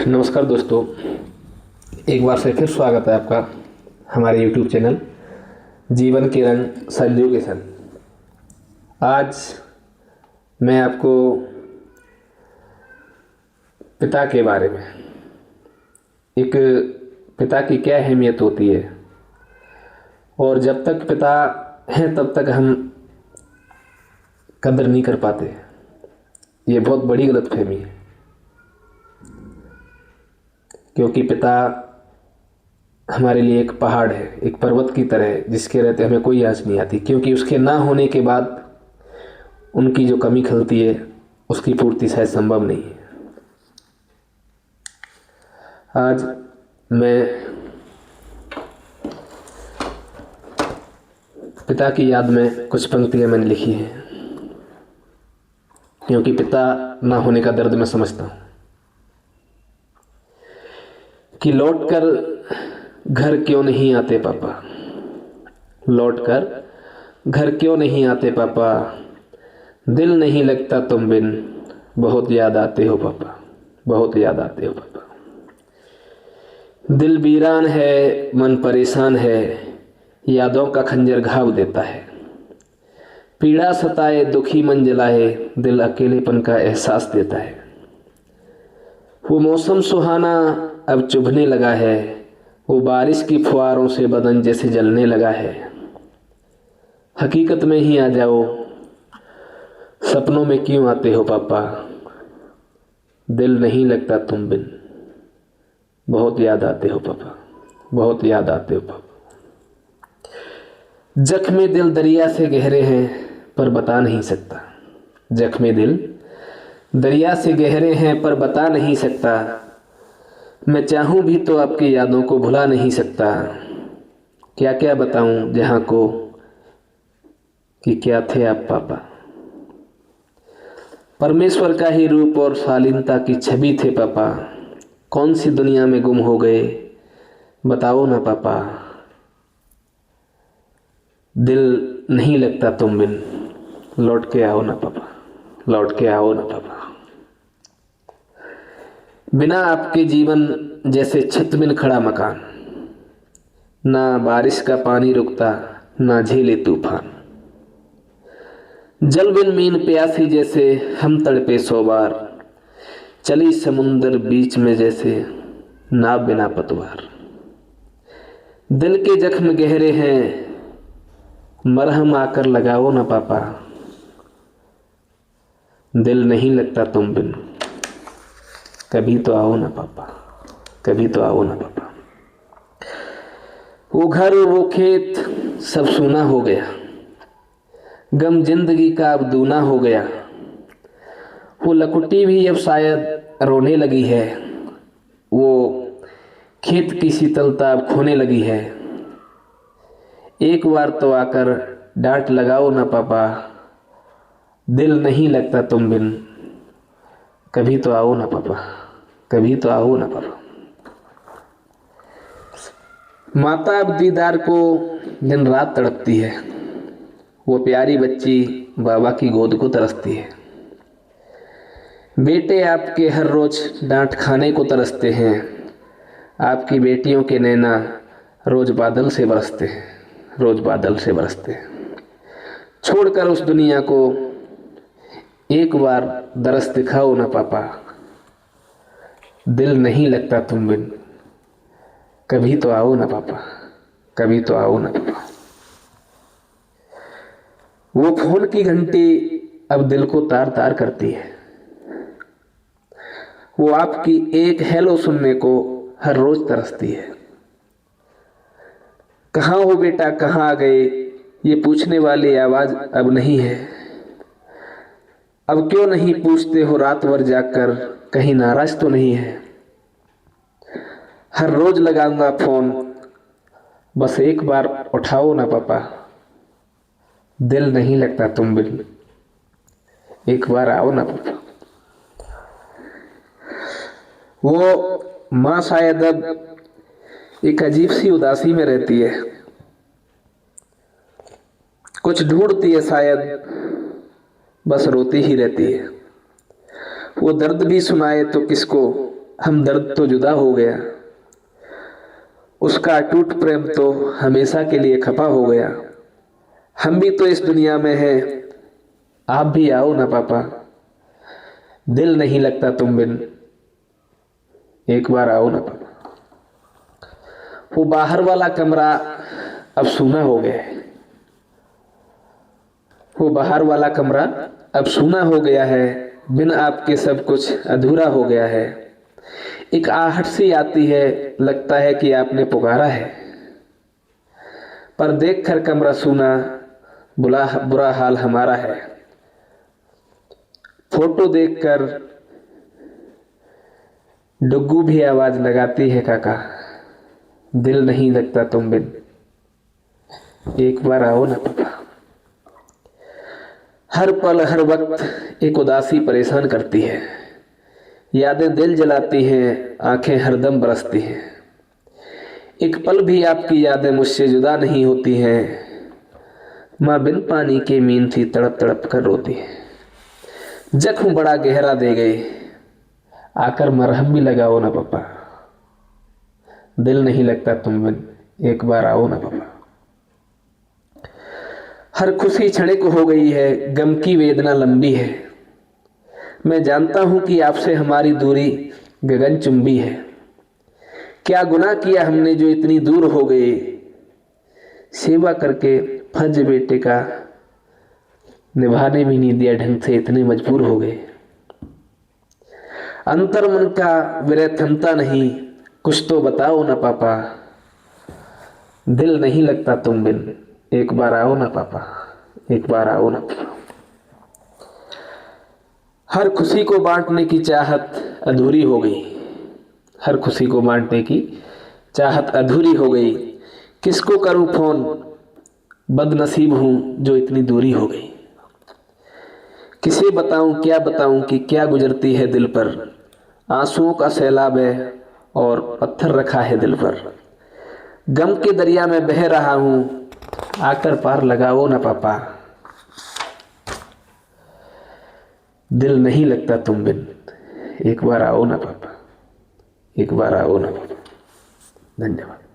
नमस्कार दोस्तों, एक बार से फिर स्वागत है आपका हमारे YouTube चैनल जीवन के रंग संजू के संग। आज मैं आपको पिता के बारे में, एक पिता की क्या अहमियत होती है और जब तक पिता हैं तब तक हम कदर नहीं कर पाते। ये बहुत बड़ी गलतफहमी है, क्योंकि पिता हमारे लिए एक पहाड़ है, एक पर्वत की तरह है जिसके रहते हमें कोई आस नहीं आती, क्योंकि उसके ना होने के बाद उनकी जो कमी खलती है उसकी पूर्ति शायद संभव नहीं है। आज मैं पिता की याद में कुछ पंक्तियां मैंने लिखी हैं, क्योंकि पिता ना होने का दर्द मैं समझता हूँ कि लौटकर घर क्यों नहीं आते पापा, लौटकर घर क्यों नहीं आते पापा, दिल नहीं लगता तुम बिन, बहुत याद आते हो पापा, बहुत याद आते हो पापा। दिल वीरान है, मन परेशान है, यादों का खंजर घाव देता है। पीड़ा सताए, दुखी मन जलाए, दिल अकेलेपन का एहसास देता है। वो मौसम सुहाना अब चुभने लगा है, वो बारिश की फुहारों से बदन जैसे जलने लगा है। हकीकत में ही आ जाओ, सपनों में क्यों आते हो पापा, दिल नहीं लगता तुम बिन, बहुत याद आते हो पापा, बहुत याद आते हो पापा। जख्मे दिल दरिया से गहरे हैं पर बता नहीं सकता, जख्मे दिल दरिया से गहरे हैं पर बता नहीं सकता। मैं चाहूँ भी तो आपकी यादों को भुला नहीं सकता। क्या क्या बताऊँ जहाँ को कि क्या थे आप पापा। परमेश्वर का ही रूप और शालीनता की छवि थे पापा। कौन सी दुनिया में गुम हो गए बताओ ना पापा। दिल नहीं लगता तुम बिन, लौट के आओ ना पापा, लौट के आओ ना पापा। बिना आपके जीवन जैसे छत बिन खड़ा मकान, ना बारिश का पानी रुकता ना झेले तूफान। जल बिन मीन प्यासी जैसे हम तड़पे 100 बार, चली समुंदर बीच में जैसे नाव बिना पतवार। दिल के जख्म गहरे हैं, मरहम आकर लगाओ ना पापा। दिल नहीं लगता तुम बिन, कभी तो आओ ना पापा, कभी तो आओ ना पापा। वो घर वो खेत सब सूना हो गया, गम जिंदगी का अब दूना हो गया। वो लकुटी भी अब शायद रोने लगी है, वो खेत की शीतलता अब खोने लगी है। एक बार तो आकर डांट लगाओ ना पापा, दिल नहीं लगता तुम बिन, कभी तो आओ ना पापा, कभी तो आओ ना पापा। माता अब दीदार को दिन रात तड़पती है, वो प्यारी बच्ची बाबा की गोद को तरसती है। बेटे आपके हर रोज डांट खाने को तरसते हैं, आपकी बेटियों के नैना रोज बादल से बरसते हैं, रोज बादल से बरसते हैं। छोड़कर उस दुनिया को एक बार दरस दिखाओ ना पापा, दिल नहीं लगता तुम बिन, कभी तो आओ ना पापा, कभी तो आओ ना पापा। वो फोन की घंटी अब दिल को तार तार करती है, वो आपकी एक हेलो सुनने को हर रोज तरसती है। कहाँ हो बेटा, कहाँ आ गए, ये पूछने वाली आवाज अब नहीं है। अब क्यों नहीं पूछते हो रात भर जाकर, कहीं नाराज तो नहीं है। हर रोज लगाऊंगा फोन, बस एक बार उठाओ ना पापा, दिल नहीं लगता तुम बिन, एक बार आओ ना पापा। वो माँ शायद अब एक अजीब सी उदासी में रहती है, कुछ ढूंढती है शायद, बस रोती ही रहती है। वो दर्द भी सुनाए तो किसको, हमदर्द तो जुदा हो गया, उसका अटूट प्रेम तो हमेशा के लिए खपा हो गया। हम भी तो इस दुनिया में हैं, आप भी आओ ना पापा, दिल नहीं लगता तुम बिन, एक बार आओ ना पापा। वो बाहर वाला कमरा अब सूना हो गया है, वो बाहर वाला कमरा अब सूना हो गया है, बिन आपके सब कुछ अधूरा हो गया है। एक आहट सी आती है, लगता है कि आपने पुकारा है, पर देखकर कमरा सूना बुरा हाल हमारा है। फोटो देखकर डुग्गू भी आवाज लगाती है, काका दिल नहीं लगता तुम बिन, एक बार आओ ना पापा। हर पल हर वक्त एक उदासी परेशान करती है, यादें दिल जलाती हैं, आंखें हरदम बरसती हैं। एक पल भी आपकी यादें मुझसे जुदा नहीं होती हैं, माँ बिन पानी के मीन थी तड़प तड़प कर रोती है। जख्म बड़ा गहरा दे गए, आकर मरहम भी लगाओ ना पापा, दिल नहीं लगता तुम बिन, एक बार आओ ना पापा। हर खुशी क्षणिक हो गई है, गम की वेदना लंबी है। मैं जानता हूं कि आपसे हमारी दूरी गगनचुंबी है। क्या गुनाह किया हमने जो इतनी दूर हो गए, सेवा करके फर्ज बेटे का निभाने भी नहीं दिया ढंग से, इतने मजबूर हो गए। अंतर मन का विरह थमता नहीं, कुछ तो बताओ ना पापा, दिल नहीं लगता तुम बिन, एक बार आओ ना पापा, एक बार आओ ना पापा। हर खुशी को बांटने की चाहत अधूरी हो गई, हर खुशी को बांटने की चाहत अधूरी हो गई। किसको करूं फोन, बदनसीब हूं जो इतनी दूरी हो गई। किसे बताऊं क्या बताऊं कि क्या गुजरती है दिल पर, आंसुओं का सैलाब है और पत्थर रखा है दिल पर। गम के दरिया में बह रहा हूं, आकर पार लगाओ ना पापा, दिल नहीं लगता तुम बिन, एक बार आओ ना पापा, एक बार आओ ना पापा। धन्यवाद।